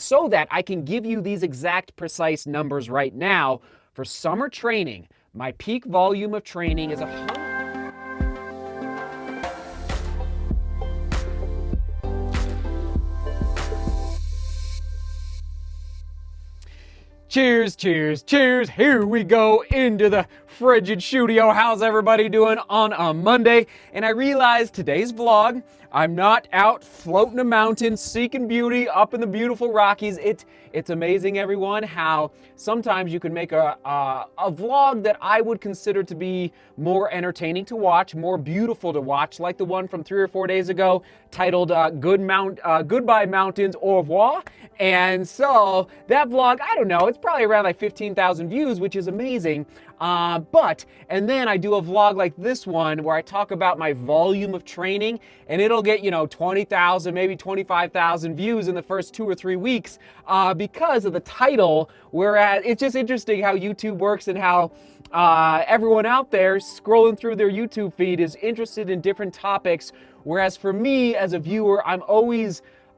so that I can give you these exact precise numbers right now. For summer training, my peak volume of training is 100. Cheers, cheers, cheers. Here we go into the frigid studio. How's everybody doing on a Monday? And I realized today's vlog, I'm not out floating a mountain, seeking beauty up in the beautiful Rockies. It's amazing, everyone, how sometimes you can make a vlog that I would consider to be more entertaining to watch, more beautiful to watch, like the one from 3 or 4 days ago titled Goodbye Mountains, au revoir. And so that vlog, I don't know, it's probably around like 15,000 views, which is amazing. And then I do a vlog like this one where I talk about my volume of training, and it'll get, 20,000, maybe 25,000 views in the first 2 or 3 weeks because of the title. Whereas it's just interesting how YouTube works and how everyone out there scrolling through their YouTube feed is interested in different topics. Whereas for me as a viewer,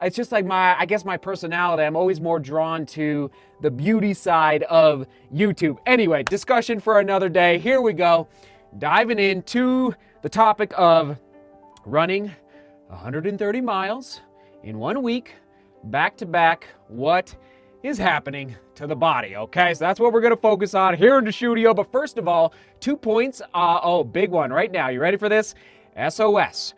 it's just like my personality. I'm always more drawn to the beauty side of YouTube. Anyway, discussion for another day. Here we go. Diving into the topic of running 130 miles in 1 week, back to back. What is happening to the body? Okay, so that's what we're going to focus on here in the studio. But first of all, 2 points. Big one right now. You ready for this? SOS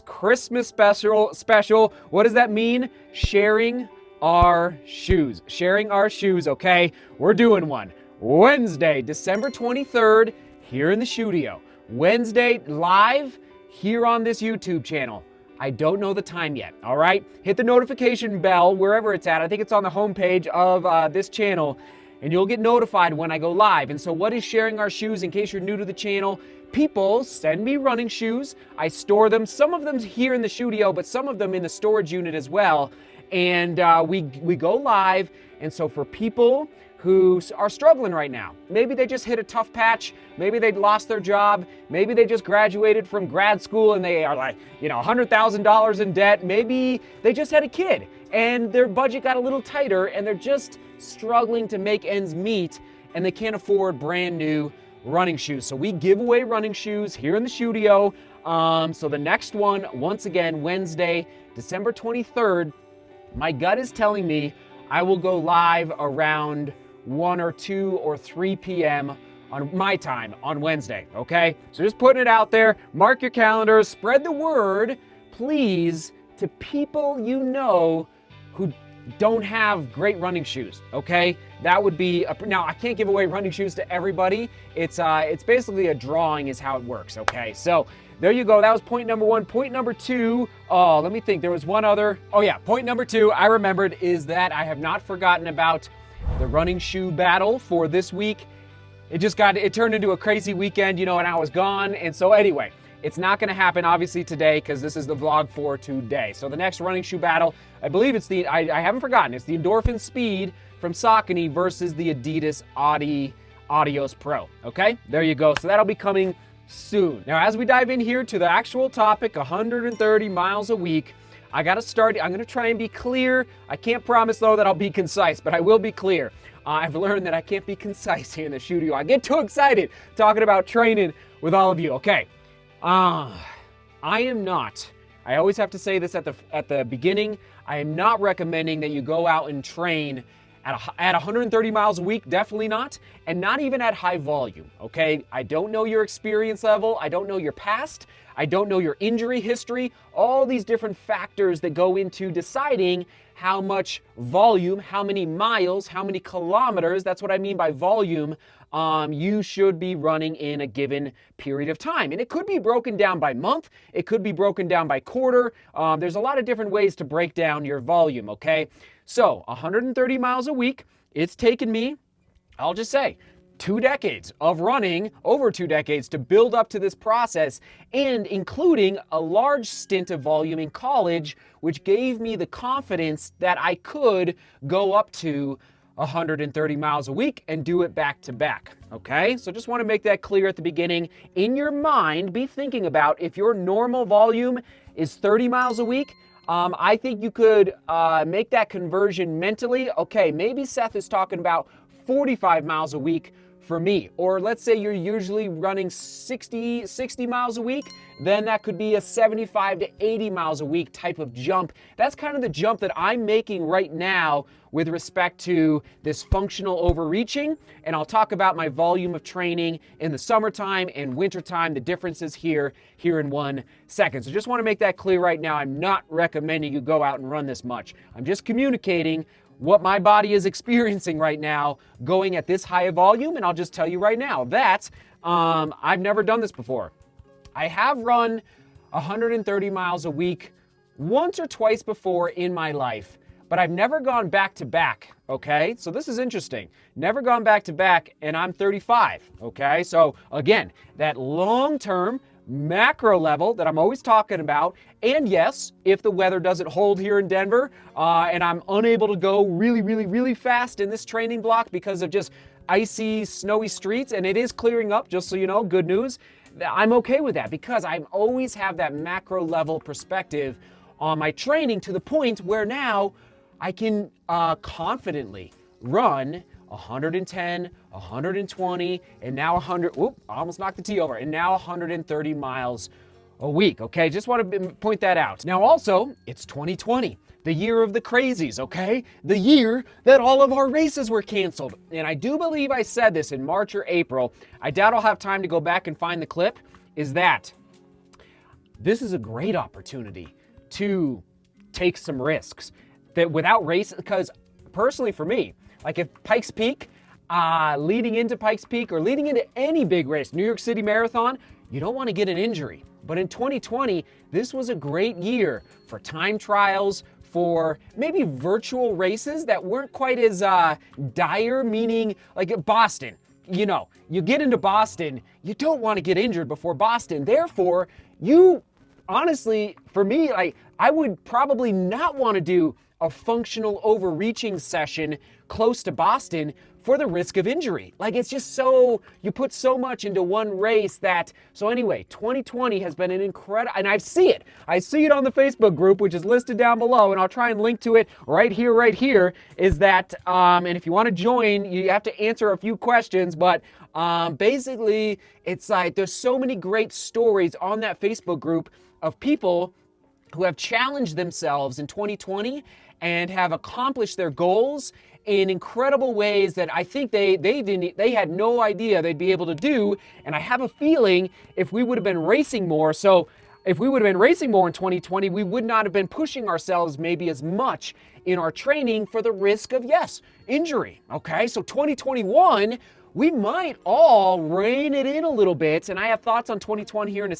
Christmas special. What does that mean? Sharing our shoes. Sharing our shoes, okay? We're doing one. Wednesday, December 23rd, here in the studio. Wednesday, live here on this YouTube channel. I don't know the time yet, all right? Hit the notification bell wherever it's at. I think it's on the homepage of this channel, and you'll get notified when I go live. And so what is sharing our shoes? In case you're new to the channel, people send me running shoes. I store them, some of them here in the studio, but some of them in the storage unit as well. And we go live. And so for people who are struggling right now, maybe they just hit a tough patch, maybe they lost their job, maybe they just graduated from grad school and they are like, $100,000 in debt, maybe they just had a kid and their budget got a little tighter and they're just struggling to make ends meet and they can't afford brand new running shoes. So we give away running shoes here in the studio. So the next one, once again, Wednesday, December 23rd, my gut is telling me I will go live around 1 or 2 or 3 p.m. on my time on Wednesday, okay? So just putting it out there, mark your calendars, spread the word, please, to people you know who don't have great running shoes, okay? That would be, now I can't give away running shoes to everybody. It's basically a drawing is how it works, okay? So there you go, that was point number 1. Point number 2, let me think, there was one other. Oh yeah, point number 2, I remembered, is that I have not forgotten about the running shoe battle for this week. It turned into a crazy weekend, and I was gone. And so anyway, it's not gonna happen obviously today because this is the vlog for today. So the next running shoe battle, I believe it's I haven't forgotten, it's the Endorphin Speed from Saucony versus the Adidas Adios Pro, okay? There you go, so that'll be coming soon. Now, as we dive in here to the actual topic, 130 miles a week, I gotta start, I'm gonna try and be clear. I can't promise though that I'll be concise, but I will be clear. I've learned that I can't be concise here in the studio. I get too excited talking about training with all of you, okay? I am not, I always have to say this at the beginning, I am not recommending that you go out and train at 130 miles a week, definitely not, and not even at high volume, okay? I don't know your experience level, I don't know your past, I don't know your injury history, all these different factors that go into deciding how much volume, how many miles, how many kilometers, that's what I mean by volume, you should be running in a given period of time. And it could be broken down by month, it could be broken down by quarter, there's a lot of different ways to break down your volume, okay? So 130 miles a week, it's taken me, I'll just say, 2 decades of running, over 2 decades, to build up to this process, and including a large stint of volume in college, which gave me the confidence that I could go up to 130 miles a week and do it back to back, okay? So just want to make that clear at the beginning. In your mind, be thinking about if your normal volume is 30 miles a week, I think you could make that conversion mentally. Okay, maybe Seth is talking about 45 miles a week for me. Or let's say you're usually running 60 miles a week, then that could be a 75 to 80 miles a week type of jump. That's kind of the jump that I'm making right now with respect to this functional overreaching. And I'll talk about my volume of training in the summertime and wintertime, the differences here in 1 second. So just want to make that clear right now. I'm not recommending you go out and run this much. I'm just communicating what my body is experiencing right now going at this high a volume. And I'll just tell you right now that I've never done this before. I have run 130 miles a week once or twice before in my life, but I've never gone back to back, okay? So this is interesting. Never gone back to back, and I'm 35, okay? So again, that long-term macro level that I'm always talking about, and yes, if the weather doesn't hold here in Denver, and I'm unable to go really fast in this training block because of just icy, snowy streets, and it is clearing up, just so you know, good news, I'm okay with that because I always have that macro level perspective on my training to the point where now I can confidently run 110, 120, and now 100, I almost knocked the T over, and now 130 miles a week, okay? Just want to point that out. Now also, it's 2020, the year of the crazies, okay? The year that all of our races were canceled. And I do believe I said this in March or April, I doubt I'll have time to go back and find the clip, is that this is a great opportunity to take some risks that without race, because personally for me, like if Pikes Peak, leading into Pikes Peak or leading into any big race, New York City Marathon, you don't want to get an injury. But in 2020, this was a great year for time trials, for maybe virtual races that weren't quite as dire, meaning like Boston. You know, you get into Boston, you don't want to get injured before Boston. Therefore, you honestly, for me, I would probably not want to do a functional overreaching session close to Boston for the risk of injury. Like it's just so, you put so much into one race that, so anyway, 2020 has been an incredible, and I see it on the Facebook group, which is listed down below, and I'll try and link to it right here, is that, and if you want to join, you have to answer a few questions, but basically, it's like, there's so many great stories on that Facebook group of people who have challenged themselves in 2020 and have accomplished their goals in incredible ways that I think they had no idea they'd be able to do. And I have a feeling if we would have been racing more, so if we would have been racing more in 2020, we would not have been pushing ourselves maybe as much in our training for the risk of, yes, injury. Okay, so 2021, we might all rein it in a little bit. And I have thoughts on 2021 here in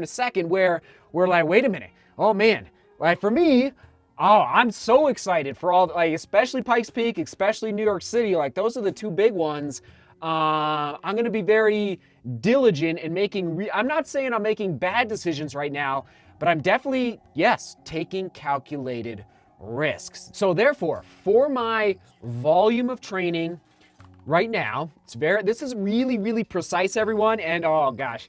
a second, where we're like, wait a minute, oh man, like for me, I'm so excited for all, like especially Pikes Peak, especially New York City. Like those are the two big ones. I'm going to be very diligent in making, I'm not saying I'm making bad decisions right now, but I'm definitely, yes, taking calculated risks. So therefore, for my volume of training right now, this is really precise, everyone. And oh gosh,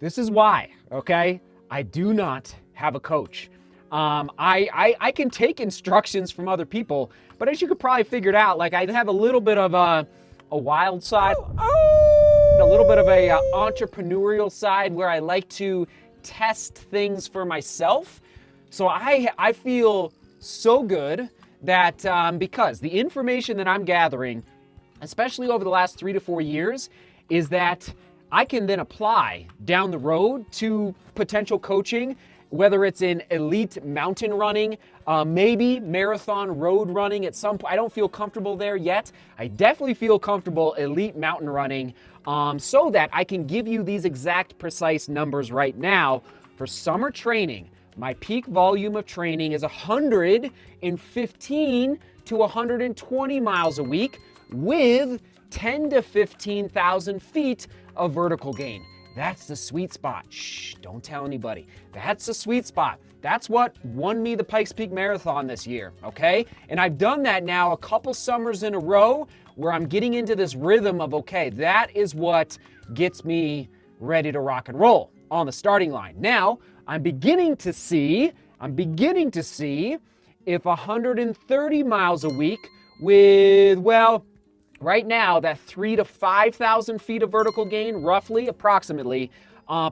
this is why, okay? I do not have a coach. I can take instructions from other people, but as you could probably figure it out, like I have a little bit of a wild side, a little bit of a entrepreneurial side where I like to test things for myself. So I feel so good that because the information that I'm gathering, especially over the last 3 to 4 years, is that I can then apply down the road to potential coaching, whether it's in elite mountain running, maybe marathon road running at some point. I don't feel comfortable there yet. I definitely feel comfortable elite mountain running, so that I can give you these exact precise numbers right now. For summer training, my peak volume of training is 115 to 120 miles a week with 10 to 15,000 feet of vertical gain. That's the sweet spot. Shh, don't tell anybody. That's the sweet spot. That's what won me the Pikes Peak Marathon this year, okay? And I've done that now a couple summers in a row where I'm getting into this rhythm of, okay, that is what gets me ready to rock and roll on the starting line. Now, I'm beginning to see I'm beginning to see if 130 miles a week with, well, right now that 3,000 to 5,000 feet of vertical gain, roughly, approximately,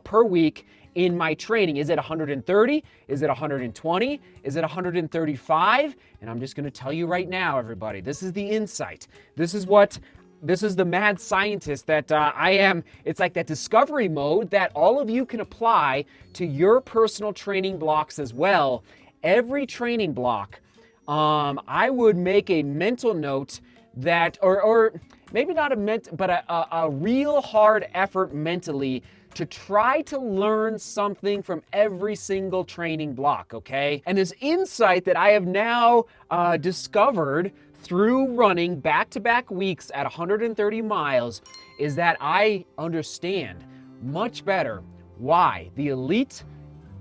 per week in my training. Is it 130? Is it 120? Is it 135? And I'm just going to tell you right now, everybody, this is the insight. This is the mad scientist that I am. It's like that discovery mode that all of you can apply to your personal training blocks as well. Every training block, I would make a mental note that, or maybe not a real hard effort mentally to try to learn something from every single training block, okay? And this insight that I have now discovered through running back-to-back weeks at 130 miles is that I understand much better why the elite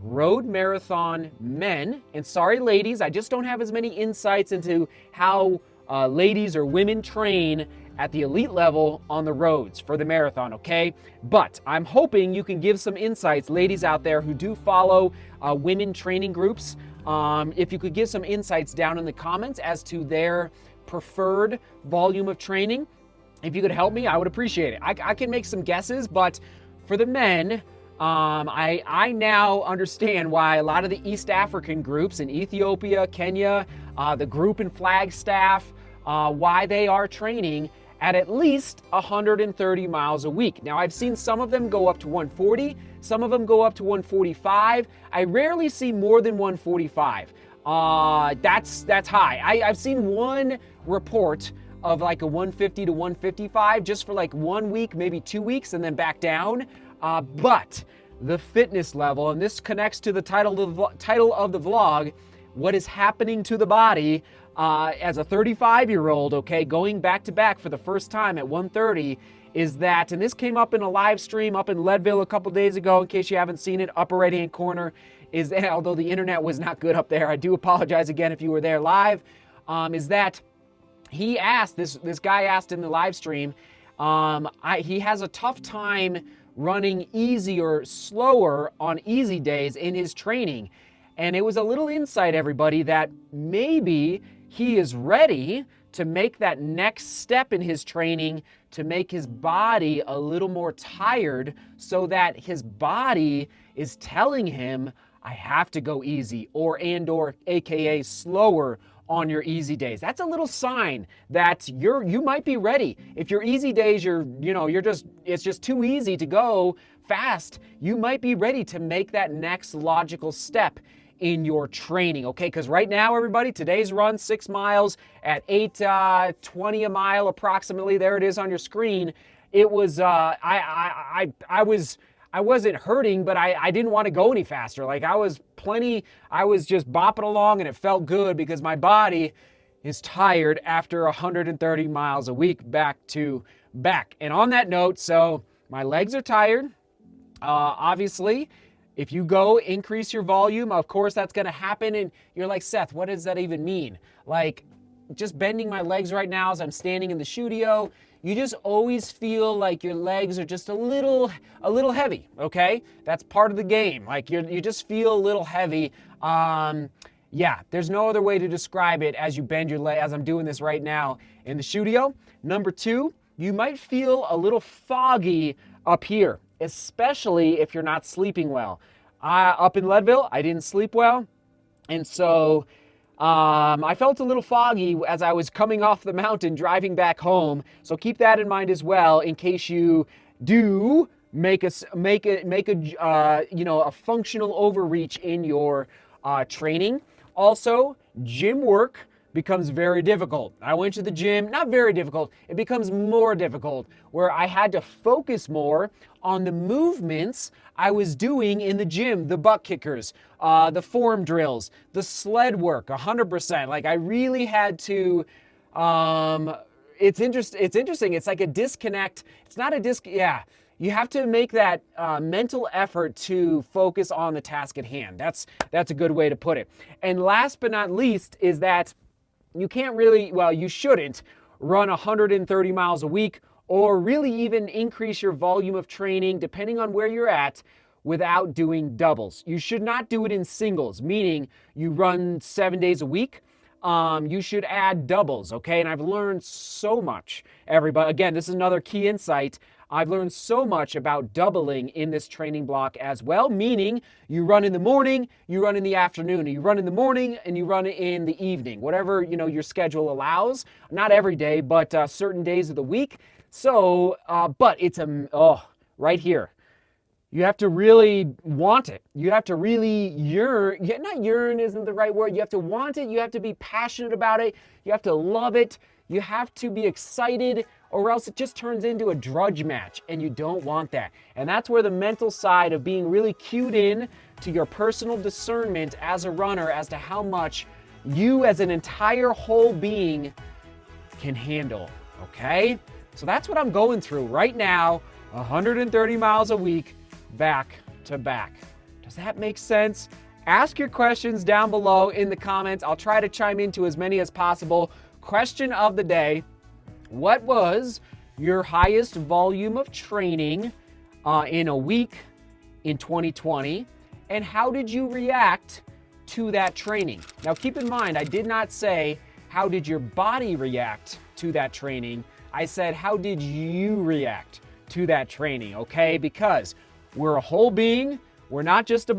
road marathon men, and sorry ladies, I just don't have as many insights into how ladies or women train at the elite level on the roads for the marathon, okay? But I'm hoping you can give some insights, ladies out there who do follow women training groups. If you could give some insights down in the comments as to their preferred volume of training, if you could help me, I would appreciate it. I can make some guesses, but for the men, I now understand why a lot of the East African groups in Ethiopia, Kenya, the group in Flagstaff, why they are training at least 130 miles a week. Now, I've seen some of them go up to 140, some of them go up to 145. I rarely see more than 145. That's high. I've seen one report of like a 150 to 155 just for like 1 week, maybe 2 weeks, and then back down. But the fitness level, and this connects to the title of the vlog, what is happening to the body as a 35-year-old, okay, going back to back for the first time at 130, is that, and this came up in a live stream up in Leadville a couple days ago, in case you haven't seen it, upper right-hand corner, is that, although the internet was not good up there, I do apologize again if you were there live, is that he asked, this guy asked in the live stream, he has a tough time running easy or slower on easy days in his training. And it was a little insight, everybody, that maybe he is ready to make that next step in his training to make his body a little more tired so that his body is telling him, I have to go easy or AKA slower on your easy days. That's a little sign that you might be ready. If your easy days, it's just too easy to go fast, you might be ready to make that next logical step in your training, okay? Because right now, everybody, today's run, 6 miles at 8:20 a mile approximately. There it is on your screen. It was I wasn't hurting, but I didn't want to go any faster. Like I was just bopping along, and it felt good because my body is tired after 130 miles a week back to back. And on that note, so my legs are tired. Obviously, if you go increase your volume, of course that's going to happen. And you're like, Seth, what does that even mean? Like just bending my legs right now as I'm standing in the studio, you just always feel like your legs are just a little heavy, okay? That's part of the game. Like you just feel a little heavy. Yeah, there's no other way to describe it as you bend your leg, as I'm doing this right now in the studio. Number 2, you might feel a little foggy up here, especially if you're not sleeping well. Up in Leadville, I didn't sleep well, and so I felt a little foggy as I was coming off the mountain driving back home. So keep that in mind as well, in case you do make a functional overreach in your training. Also, gym work becomes very difficult. I went to the gym, not very difficult, it becomes more difficult, where I had to focus more on the movements I was doing in the gym, the butt kickers, the form drills, the sled work, 100%. Like I really had to, it's interesting. It's like a disconnect. It's not a yeah. You have to make that mental effort to focus on the task at hand. That's a good way to put it. And last but not least is that you can't really, well, you shouldn't run 130 miles a week or really even increase your volume of training, depending on where you're at, without doing doubles. You should not do it in singles, meaning you run 7 days a week. You should add doubles, okay? And I've learned so much, everybody. Again, this is another key insight. I've learned so much about doubling in this training block as well, meaning you run in the morning, you run in the afternoon, you run in the morning, and you run in the evening, whatever, your schedule allows. Not every day, but certain days of the week. So, but it's right here. You have to really want it. You have to really yearn. Not yearn isn't the right word. You have to want it. You have to be passionate about it. You have to love it. You have to be excited, or else it just turns into a drudge match, and you don't want that. And that's where the mental side of being really cued in to your personal discernment as a runner as to how much you as an entire whole being can handle, okay? So that's what I'm going through right now, 130 miles a week, back to back. Does that make sense? Ask your questions down below in the comments. I'll try to chime into as many as possible. Question of the day: what was your highest volume of training in a week in 2020? And how did you react to that training? Now keep in mind, I did not say how did your body react to that training. I said how did you react to that training, okay? Because we're a whole being. We're not just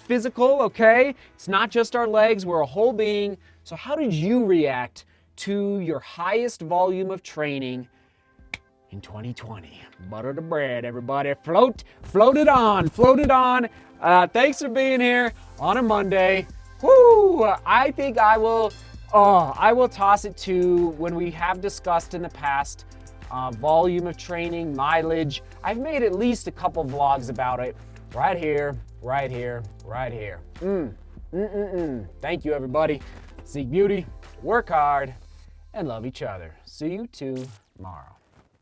physical, okay? It's not just our legs. We're a whole being. So how did you react to your highest volume of training in 2020? Butter the bread, everybody. Float it on. Thanks for being here on a Monday. Woo! I think I will toss it to when we have discussed in the past volume of training, mileage. I've made at least a couple vlogs about it. Right here. Thank you, everybody. Seek beauty, work hard, and love each other. See you tomorrow.